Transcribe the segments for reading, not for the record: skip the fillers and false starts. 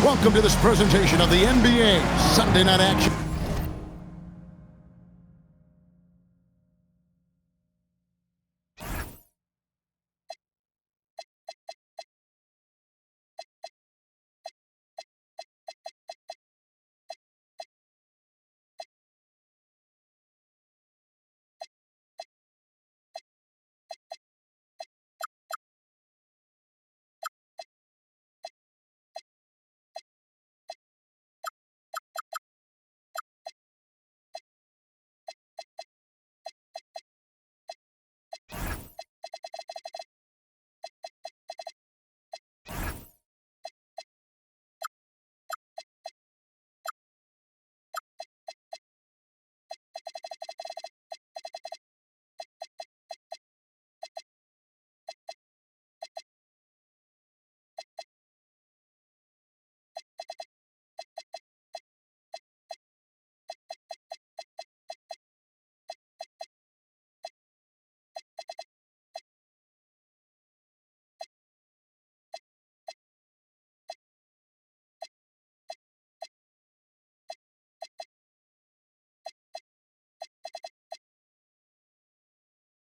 Welcome to this presentation of the NBA Sunday Night Action.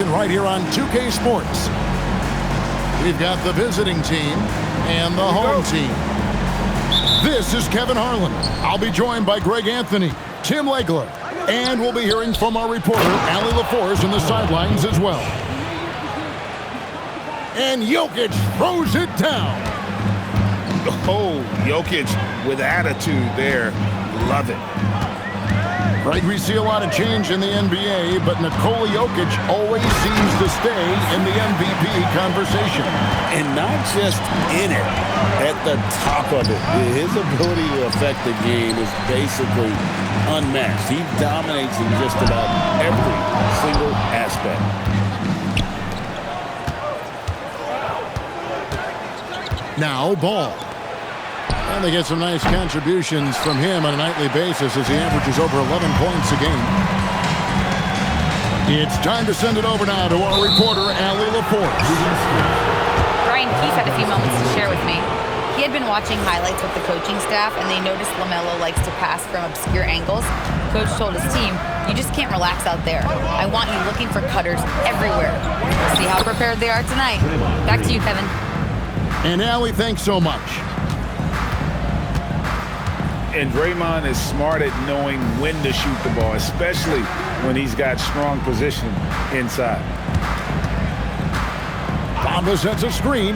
Right here on 2K Sports. We've got the visiting team and the home team. This is Kevin Harlan. I'll be joined by Greg Anthony, Tim Legler, and we'll be hearing from our reporter, Allie LaForce, on the sidelines as well. And Jokic throws it down. Oh, Jokic with attitude there. Love it. Right, we see a lot of change in the NBA, but Nikola Jokic always seems to stay in the MVP conversation. And not just in it, at the top of it. His ability to affect the game is basically unmatched. He dominates in just about every single aspect. Now, Ball. And they get some nice contributions from him on a nightly basis as he averages over 11 points a game. It's time to send it over now to our reporter, Allie LaForce. Brian Keefe had a few moments to share with me. He had been watching highlights with the coaching staff, and they noticed LaMelo likes to pass from obscure angles. Coach told his team, you just can't relax out there. I want you looking for cutters everywhere. We'll see how prepared they are tonight. Back to you, Kevin. And Allie, thanks so much. And Draymond is smart at knowing when to shoot the ball, especially when he's got strong position inside. Bamba sets a screen.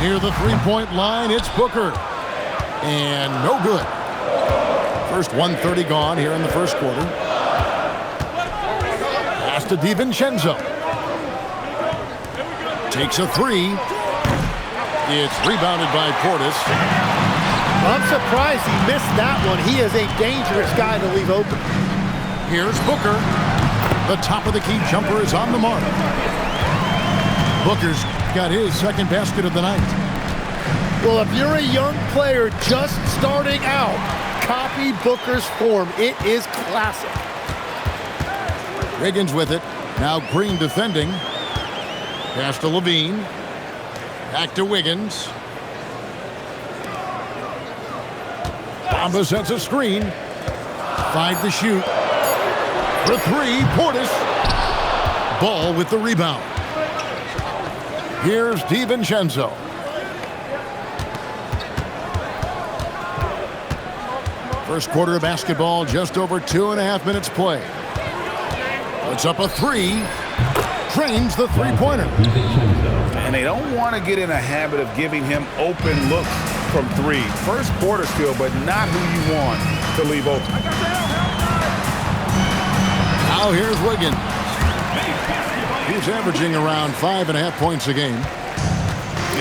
Near the three-point line, it's Booker. And no good. First 1:30 gone here in the first quarter. Pass to DiVincenzo. Takes a three. It's rebounded by Portis. I'm surprised he missed that one. He is a dangerous guy to leave open. Here's Booker. The top of the key jumper is on the mark. Booker's got his second basket of the night. Well, if you're a young player just starting out, copy Booker's form. It is classic. Wiggins with it. Now Green defending. Pass to Levine. Back to Wiggins. Bamba sets a screen. 5 to shoot. For three, Portis. Ball with the rebound. Here's DiVincenzo. First quarter of basketball, just over 2.5 minutes play. Puts up a three. Drains the three-pointer. And they don't want to get in a habit of giving him open looks from three. First quarter still, but not who you want to leave open. Now here's Wiggins. He's averaging around 5.5 points a game.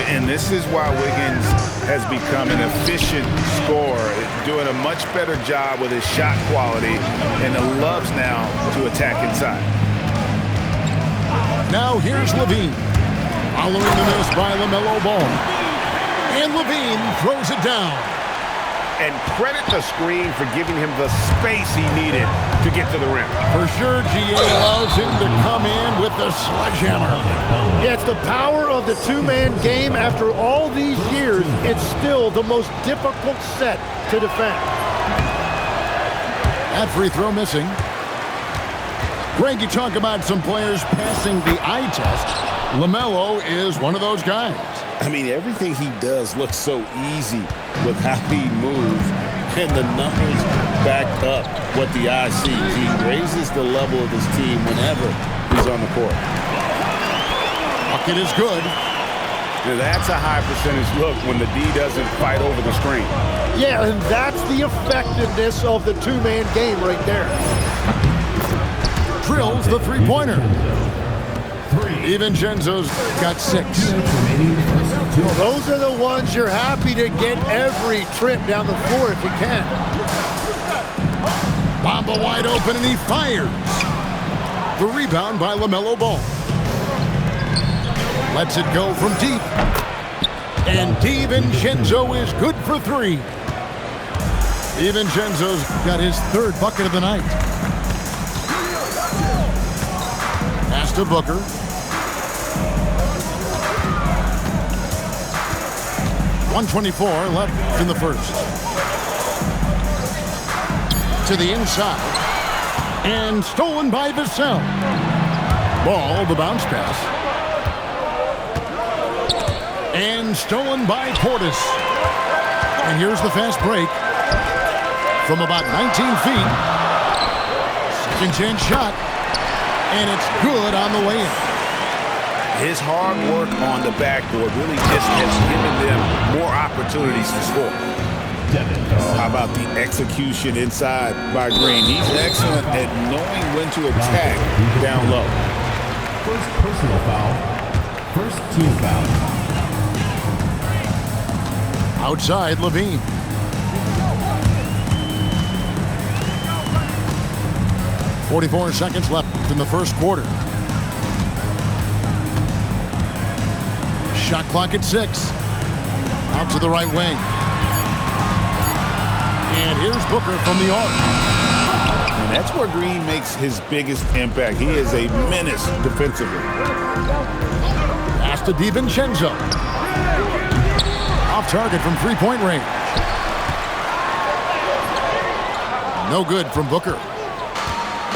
And this is why Wiggins has become an efficient scorer, doing a much better job with his shot quality, and loves now to attack inside. Now here's Levine. Following the miss by LaMelo Ball. And Levine throws it down. and credit the screen for giving him the space he needed to get to the rim. For sure, GA allows him to come in with the sledgehammer. Yeah, it's the power of the two-man game. After all these years, it's still the most difficult set to defend. That free throw missing. Greg, you talk about some players passing the eye test. LaMelo is one of those guys. I mean, everything he does looks so easy with how he moves, and the numbers back up what the eye sees. He raises the level of his team whenever he's on the court. Bucket is good. Now, that's a high percentage look when the D doesn't fight over the screen. Yeah, and that's the effectiveness of the two-man game right there. Drills the three-pointer. DiVincenzo's got 6. Those are the ones you're happy to get every trip down the floor if you can. Bamba wide open, and he fires. The rebound by LaMelo Ball. Lets it go from deep. And DiVincenzo is good for 3. DiVincenzo's got his 3rd bucket of the night. Pass to Booker. .124 left in the first. To the inside. And stolen by Vassell. Ball, the bounce pass. And stolen by Portis. And here's the fast break. From about 19 feet. Second chance shot. And it's good on the way in. His hard work on the backboard really just has given them more opportunities to score. How about the execution inside by Green? He's excellent at knowing when to attack down low. First personal foul. First team foul. Outside, Levine. .44 seconds left in the first quarter. Shot clock at 6. Out to the right wing. And here's Booker from the arc. And that's where Green makes his biggest impact. He is a menace defensively. Pass to DiVincenzo. Off target from three-point range. No good from Booker.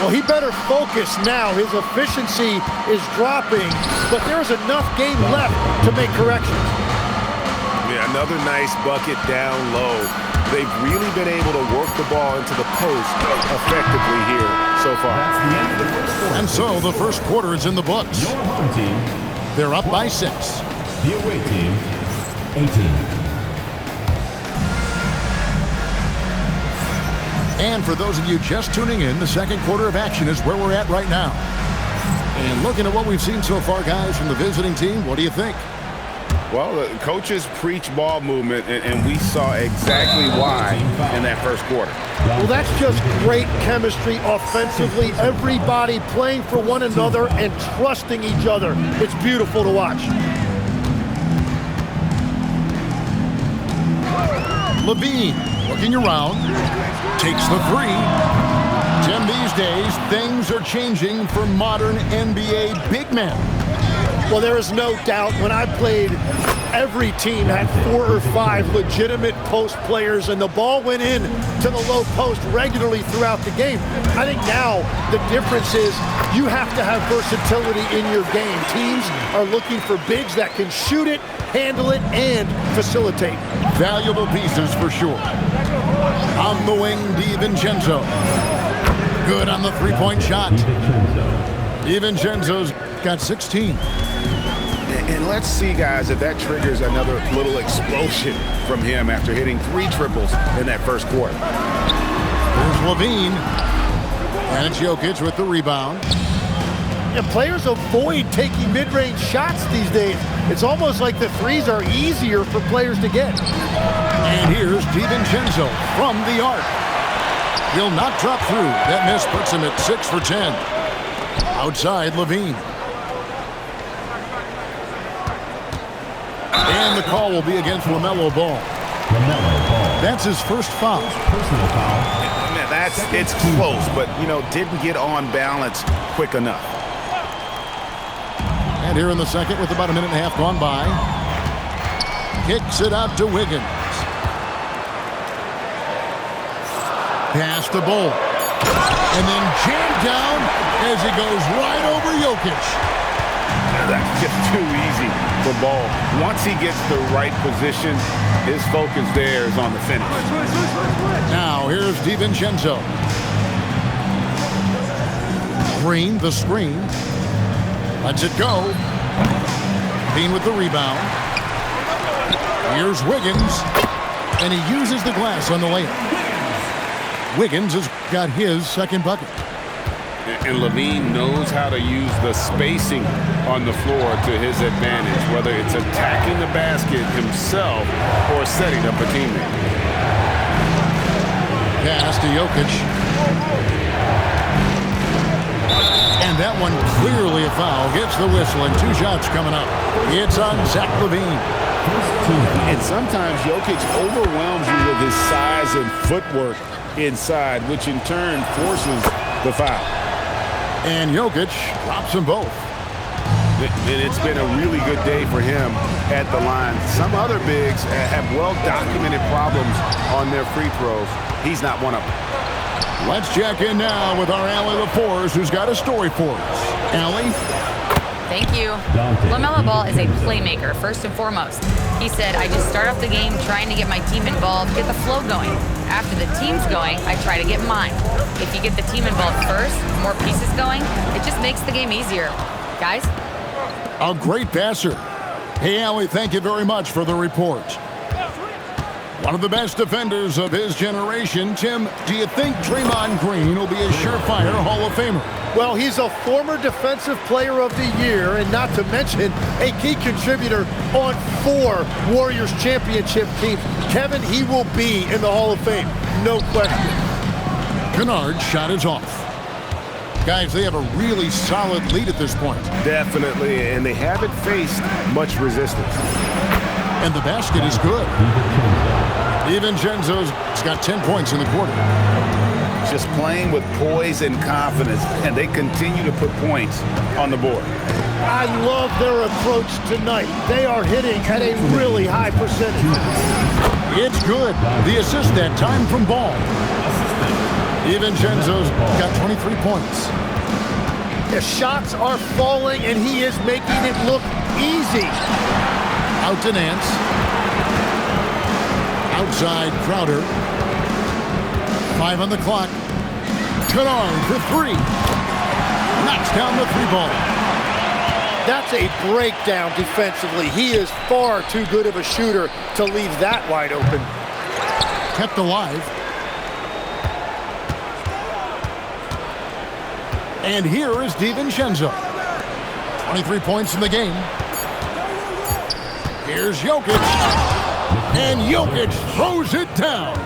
Well, he better focus now. His efficiency is dropping, but there's enough game left to make corrections. Yeah, another nice bucket down low. They've really been able to work the ball into the post effectively here so far. That's the end of the first quarter. And so the first quarter is in the books. Your home team, They're up by 6. the away team, 18. And for those of you just tuning in, the second quarter of action is where we're at right now. And looking at what we've seen so far, guys, from the visiting team, what do you think? Well, the coaches preach ball movement, and we saw exactly why in that first quarter. Well, that's just great chemistry offensively. Everybody playing for one another and trusting each other. It's beautiful to watch. Levine looking around, takes the 3. Tim, these days, things are changing for modern NBA big men. Well, there is no doubt when I played, every team had 4 or 5 legitimate post players, and the ball went in to the low post regularly throughout the game. I think now the difference is you have to have versatility in your game. Teams are looking for bigs that can shoot it, handle it, and facilitate. Valuable pieces for sure. On the wing, DiVincenzo. Good on the three-point shot. DiVincenzo's got 16. And let's see, guys, if that triggers another little explosion from him after hitting 3 triples in that first quarter. There's Levine. And it's Jokic with the rebound. And players avoid taking mid-range shots these days. It's almost like the threes are easier for players to get. And here's DiVincenzo from the arc. He'll not drop through. That miss puts him at 6 for 10. Outside, Levine. And the call will be against LaMelo Ball. LaMelo Ball. That's his first foul. Personal foul. It's close, but, didn't get on balance quick enough. And here in the second, with about a minute and a half gone by, kicks it out to Wiggins. Pass to Bull. And then jammed down as he goes right over Jokic. That's just too easy for Ball. Once he gets the right position, his focus there is on the finish. Now here's DiVincenzo. Green, the screen. Lets it go. Bean with the rebound. Here's Wiggins. And he uses the glass on the layup. Wiggins has got his second bucket. And LaVine knows how to use the spacing on the floor to his advantage, whether it's attacking the basket himself or setting up a teammate. Pass to Jokic. And that one clearly a foul. Gets the whistle and 2 shots coming up. It's on Zach LaVine. And sometimes Jokic overwhelms you with his size and footwork inside, which in turn forces the foul. And Jokic drops them both. And it's been a really good day for him at the line. Some other bigs have well-documented problems on their free throws. He's not one of them. Let's check in now with our Allie LaForce, who's got a story for us. Allie? Thank you. LaMelo Ball is a playmaker, first and foremost. He said, I just start off the game trying to get my team involved, get the flow going. After the team's going, I try to get mine. If you get the team involved first, more pieces going, it just makes the game easier. Guys? A great passer. Hey, Allie, thank you very much for the report. One of the best defenders of his generation. Tim, do you think Draymond Green will be a surefire Hall of Famer? Well, he's a former Defensive Player of the Year, and not to mention a key contributor on 4 Warriors championship teams. Kevin, he will be in the Hall of Fame, no question. Kennard's shot is off. Guys, they have a really solid lead at this point. Definitely, and they haven't faced much resistance. And the basket is good. DiVincenzo's got 10 points in the quarter. Just playing with poise and confidence, and they continue to put points on the board. I love their approach tonight. They are hitting at a really high percentage. It's good. The assist that time from Ball. DiVincenzo's got 23 points. The shots are falling, and he is making it look easy. Out to Nance. Outside Crowder. 5 on the clock. Kennard for 3. Knocks down the 3-ball. That's a breakdown defensively. He is far too good of a shooter to leave that wide open. Kept alive. And here is DiVincenzo. 23 points in the game. Here's Jokic. And Jokic throws it down.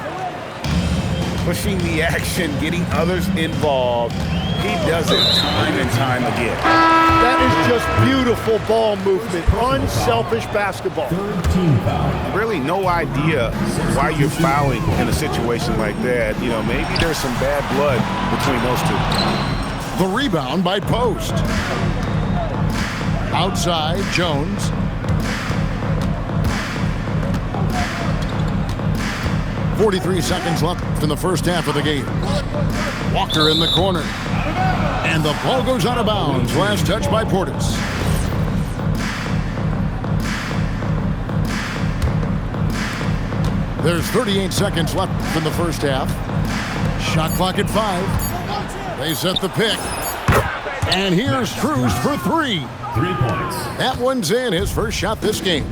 Pushing the action, getting others involved. He does it time and time again. That is just beautiful ball movement. Unselfish basketball. Third team foul. Really no idea why you're fouling in a situation like that. Maybe there's some bad blood between those two. The rebound by Post. Outside, Jones. .43 seconds left in the first half of the game. Walker in the corner. And the ball goes out of bounds. Last touch by Portis. There's 38 seconds left in the first half. Shot clock at 5. They set the pick. And here's Strus for 3. 3 points. That one's in, his first shot this game.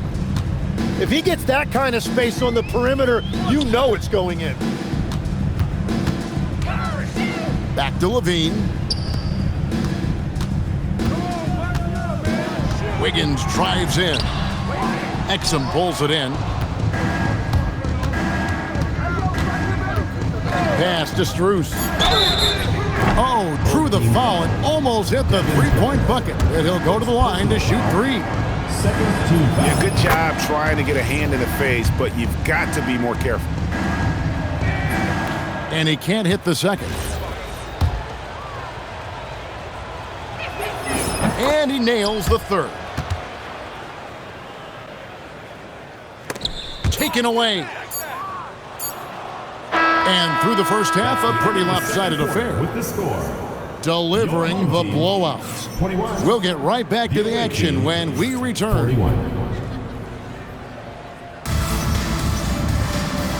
If he gets that kind of space on the perimeter, you know it's going in. Back to LaVine. Wiggins drives in. Exum pulls it in. Pass to Strus. Oh, drew the foul and almost hit the three-point bucket. And he'll go to the line to shoot 3. Second team foul. Yeah, good job trying to get a hand in the face, but you've got to be more careful. And he can't hit the second. And he nails the third. Taken away. And through the first half, a pretty lopsided affair. With the score. Delivering the blowout. 21. We'll get right back to the action when we return. 41.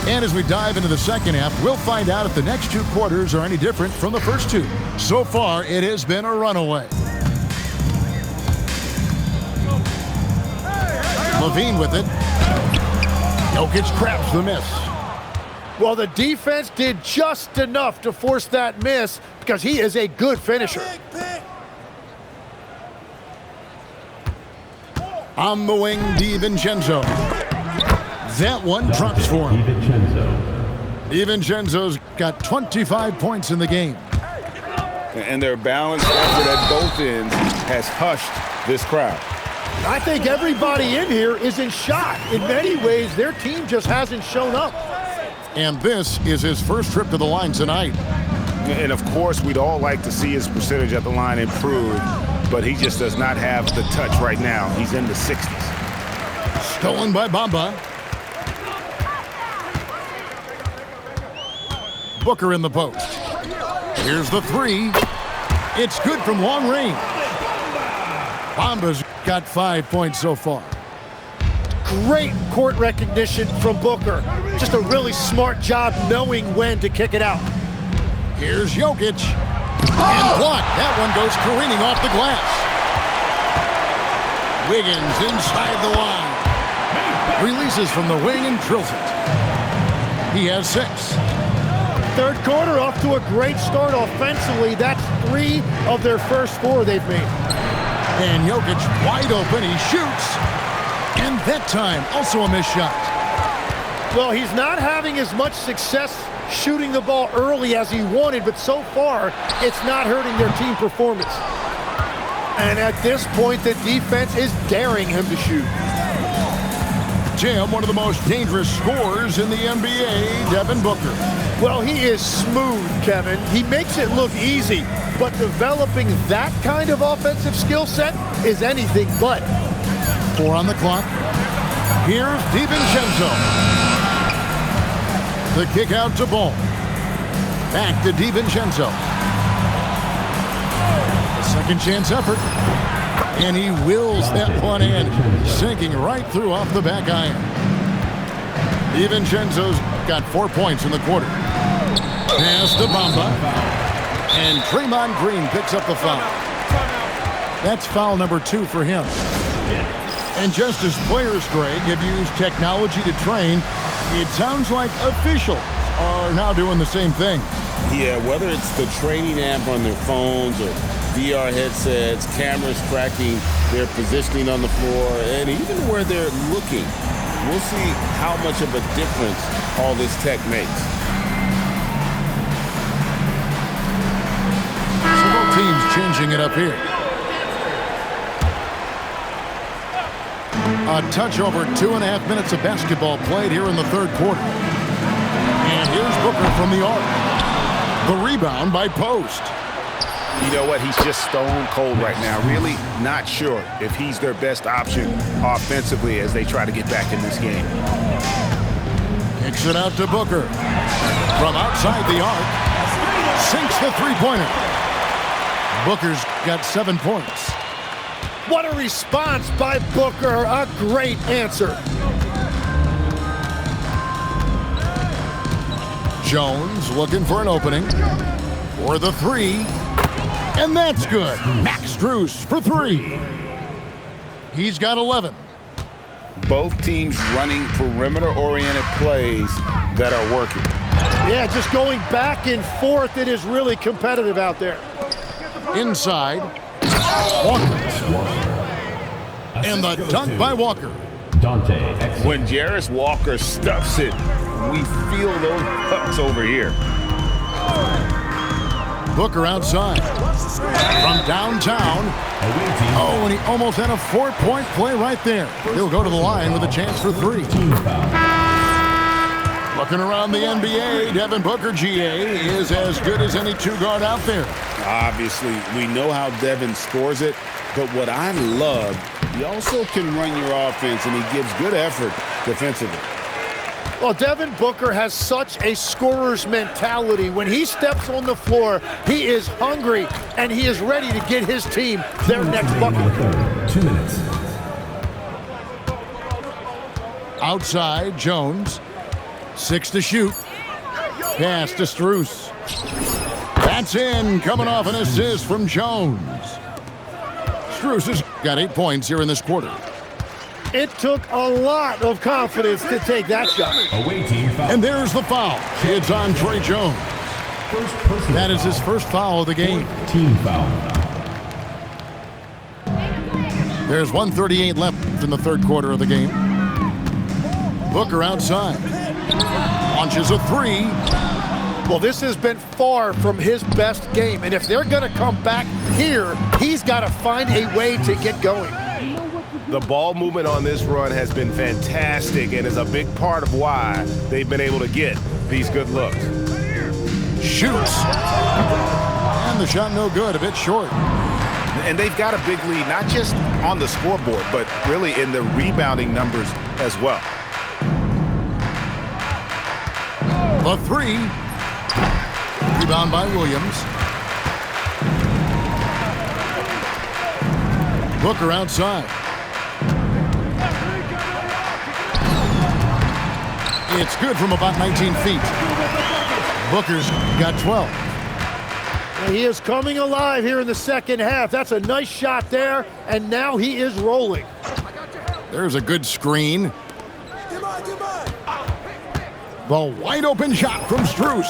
And as we dive into the second half, we'll find out if the next two quarters are any different from the first two. So far, it has been a runaway. Levine with it. Jokic craps the miss. Well, the defense did just enough to force that miss because he is a good finisher. On the wing, DiVincenzo. That one drops for him. DiVincenzo's got 25 points in the game. And their balanced effort at both ends has hushed this crowd. I think everybody in here is in shock. In many ways, their team just hasn't shown up. And this is his first trip to the line tonight. And of course, we'd all like to see his percentage at the line improve, but he just does not have the touch right now. He's in the 60s. Stolen by Bamba. Booker in the post. Here's the three. It's good from long range. Bamba's got 5 points so far. Great court recognition from Booker. Just a really smart job knowing when to kick it out. Here's Jokic. And blocked. That one goes careening off the glass. Wiggins inside the line. Releases from the wing and drills it. He has 6. Third quarter off to a great start offensively. That's 3 of their first 4 they've made. And Jokic wide open. He shoots. And that time, also a missed shot. Well, he's not having as much success shooting the ball early as he wanted, but so far, it's not hurting their team performance. And at this point, the defense is daring him to shoot. Jim, one of the most dangerous scorers in the NBA, Devin Booker. Well, he is smooth, Kevin. He makes it look easy, but developing that kind of offensive skill set is anything but. 4 on the clock. Here's DiVincenzo. The kick out to Ball. Back to DiVincenzo. A second chance effort. And he wills that one in, sinking right through off the back iron. DiVincenzo's got 4 points in the quarter. Pass to Bamba. And Draymond Green picks up the foul. That's foul number 2 for him. And just as players, Greg, have used technology to train, it sounds like officials are now doing the same thing. Yeah, whether it's the training app on their phones or VR headsets, cameras tracking their positioning on the floor, and even where they're looking, we'll see how much of a difference all this tech makes. So both teams changing it up here. A touch over 2.5 minutes of basketball played here in the third quarter. And here's Booker from the arc. The rebound by Post. You know what? He's just stone cold right now. Really not sure if he's their best option offensively as they try to get back in this game. Kicks it out to Booker. From outside the arc. Sinks the three-pointer. Booker's got 7 points. What a response by Booker. A great answer. Jones looking for an opening. For the 3. And that's good. Max Strus for 3. He's got 11. Both teams running perimeter-oriented plays that are working. Yeah, just going back and forth. It is really competitive out there. Inside. Walker. And the dunk by Walker. Dante. When Jarris Walker stuffs it, we feel those pucks over here. Booker outside. From downtown. Oh, and he almost had a 4-point play right there. He'll go to the line with a chance for 3. Looking around the NBA, Devin Booker, GA, is as good as any two-guard out there. Obviously, we know how Devin scores it, but what I love, he also can run your offense, and he gives good effort defensively. Well, Devin Booker has such a scorer's mentality. When he steps on the floor, he is hungry, and he is ready to get his team their next bucket. 2 minutes. Outside, Jones. 6 to shoot. Pass to Strus. That's in, coming off an assist from Jones. Strus has got 8 points here in this quarter. It took a lot of confidence to take that shot. Away team foul. And there's the foul. It's on Tre Jones. First personal That is foul. his first foul of the game. Team foul. There's 1:38 left in the third quarter of the game. Booker outside. Launches a three. Well, this has been far from his best game, and if they're going to come back here, he's got to find a way to get going. The ball movement on this run has been fantastic and is a big part of why they've been able to get these good looks. Shoots. And the shot no good, a bit short. And they've got a big lead, not just on the scoreboard, but really in the rebounding numbers as well. The three. Rebound by Williams. Booker outside. It's good from about 19 feet. Booker's got 12. He is coming alive here in the second half. That's a nice shot there, and now he is rolling. There's a good screen. The wide open shot from Strus.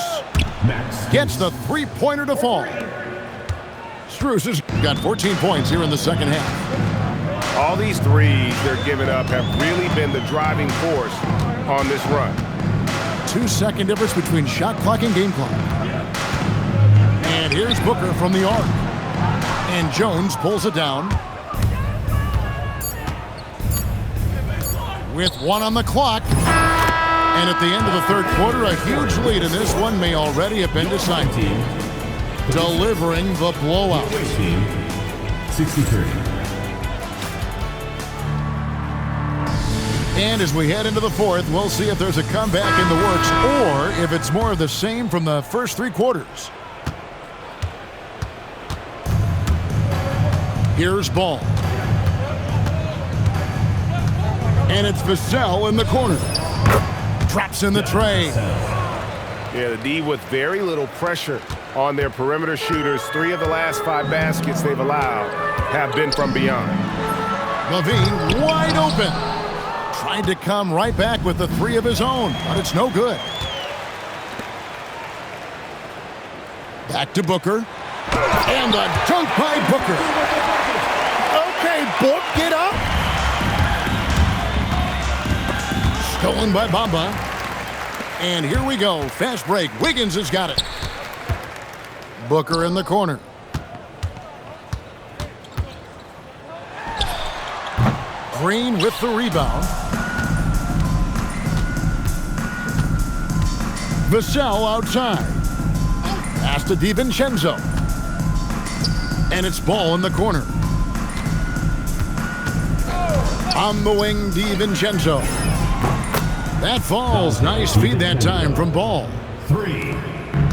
Max Gets the three-pointer to fall. Strus has got 14 points here in the second half. All these threes they're giving up have really been the driving force on this run. 2-second difference between shot clock and game clock. And here's Booker from the arc. And Jones pulls it down. With 1 on the clock. And at the end of the third quarter, a huge lead in this one may already have been decided. Delivering the blowout. away team 63. And as we head into the fourth, we'll see if there's a comeback in the works or if it's more of the same from the first 3 quarters. Here's Ball. And it's Vassell in the corner. Drops in the tray. Yeah, the D with very little pressure on their perimeter shooters. 3 of the last 5 baskets they've allowed have been from beyond. Levine wide open. Tried to come right back with the 3 of his own, but it's no good. Back to Booker. And the dunk by Booker. Okay, Book, get up. Stolen by Bamba. And here we go. Fast break. Wiggins has got it. Booker in the corner. Green with the rebound. Vassell outside. Pass to DiVincenzo. And it's Ball in the corner. On the wing, DiVincenzo. That falls. Nice feed that time from Ball. 3.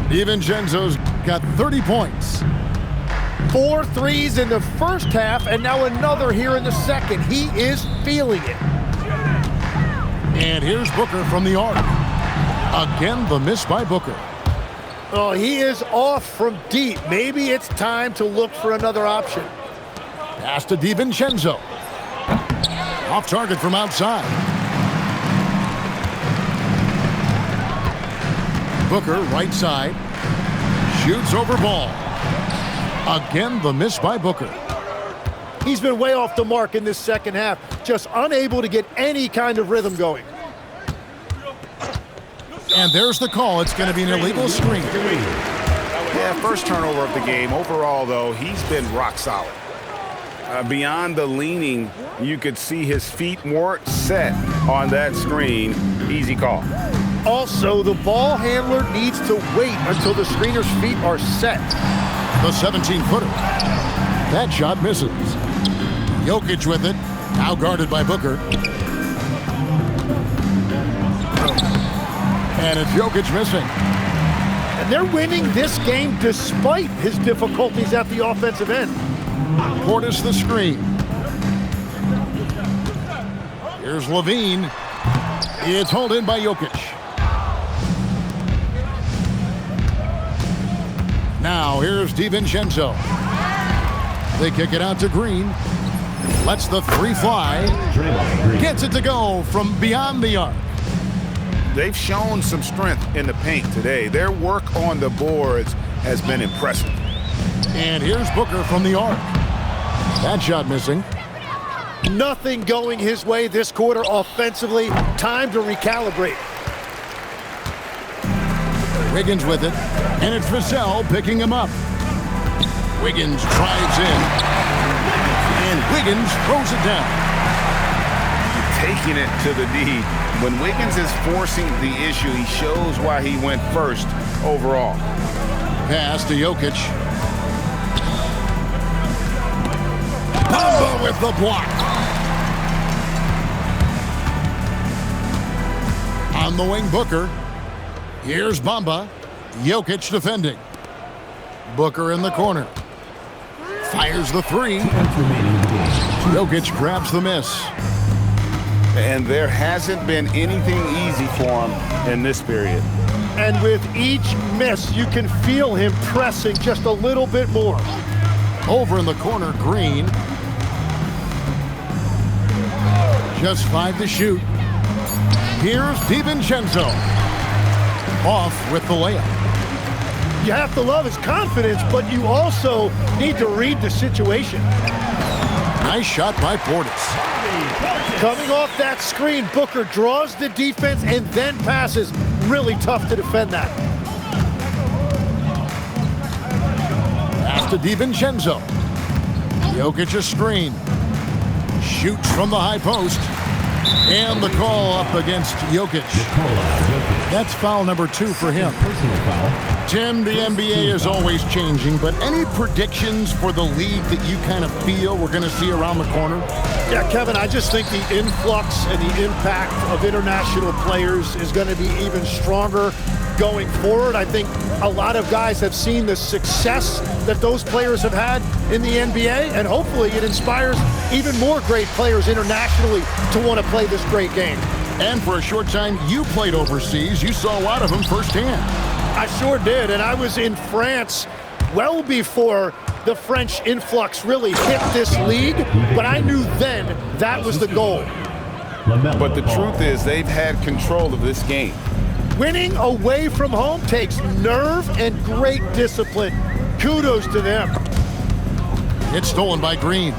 DiVincenzo's got 30 points. 4 threes in the first half, and now another here in the second. He is feeling it. And here's Booker from the arc. Again, the miss by Booker. Oh, he is off from deep. Maybe it's time to look for another option. Pass to DiVincenzo. Off target from outside. Booker, right side. Shoots over Ball. Again, the miss by Booker. He's been way off the mark in this second half, just unable to get any kind of rhythm going. And there's the call. It's going to be an illegal screen. Yeah, first turnover of the game. Overall, though, he's been rock solid. Beyond the leaning, you could see his feet weren't set on that screen. Easy call. Also, the ball handler needs to wait until the screener's feet are set. The 17-footer. That shot misses. Jokic with it. Now guarded by Booker. And it's Jokic missing. And they're winning this game despite his difficulties at the offensive end. Portis the screen. Here's Levine. It's hauled in by Jokic. Now here's DiVincenzo. They kick it out to Green. Lets the three fly. Gets it to go from beyond the arc. They've shown some strength in the paint today. Their work on the boards has been impressive. And here's Booker from the arc. That shot missing. Nothing going his way this quarter offensively. Time to recalibrate. Wiggins with it. And it's Vassell picking him up. Wiggins drives in. And Wiggins throws it down. Taking it to the D. When Wiggins is forcing the issue, he shows why he went first overall. Pass to Jokic. Bamba with the block. On the wing, Booker. Here's Bamba. Jokic defending. Booker in the corner. Fires the three. Jokic grabs the miss. And there hasn't been anything easy for him in this period. And with each miss, you can feel him pressing just a little bit more. Over in the corner, Green. Just 5 to shoot. Here's DiVincenzo. Off with the layup. You have to love his confidence, but you also need to read the situation. Nice shot by Portis. Coming off that screen, Booker draws the defense and then passes. Really tough to defend that. Pass to DiVincenzo. Jokic a screen. Shoots from the high post. And the call up against Jokic. That's foul number 2 for him. Tim, the NBA is always changing, but any predictions for the league that you kind of feel we're going to see around the corner? Yeah, Kevin, I just think the influx and the impact of international players is going to be even stronger going forward. I think a lot of guys have seen the success that those players have had in the NBA, and hopefully it inspires even more great players internationally to want to play this great game. And for a short time, you played overseas. You saw a lot of them firsthand. I sure did, and I was in France well before the French influx really hit this league, but I knew then that was the goal. But the truth is they've had control of this game. Winning away from home takes nerve and great discipline. Kudos to them. It's stolen by Green.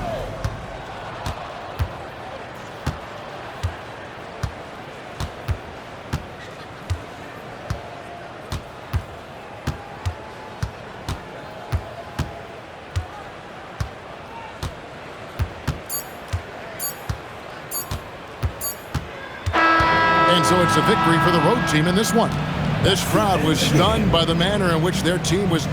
And so it's a victory for the road team in this one. This crowd was stunned by the manner in which their team was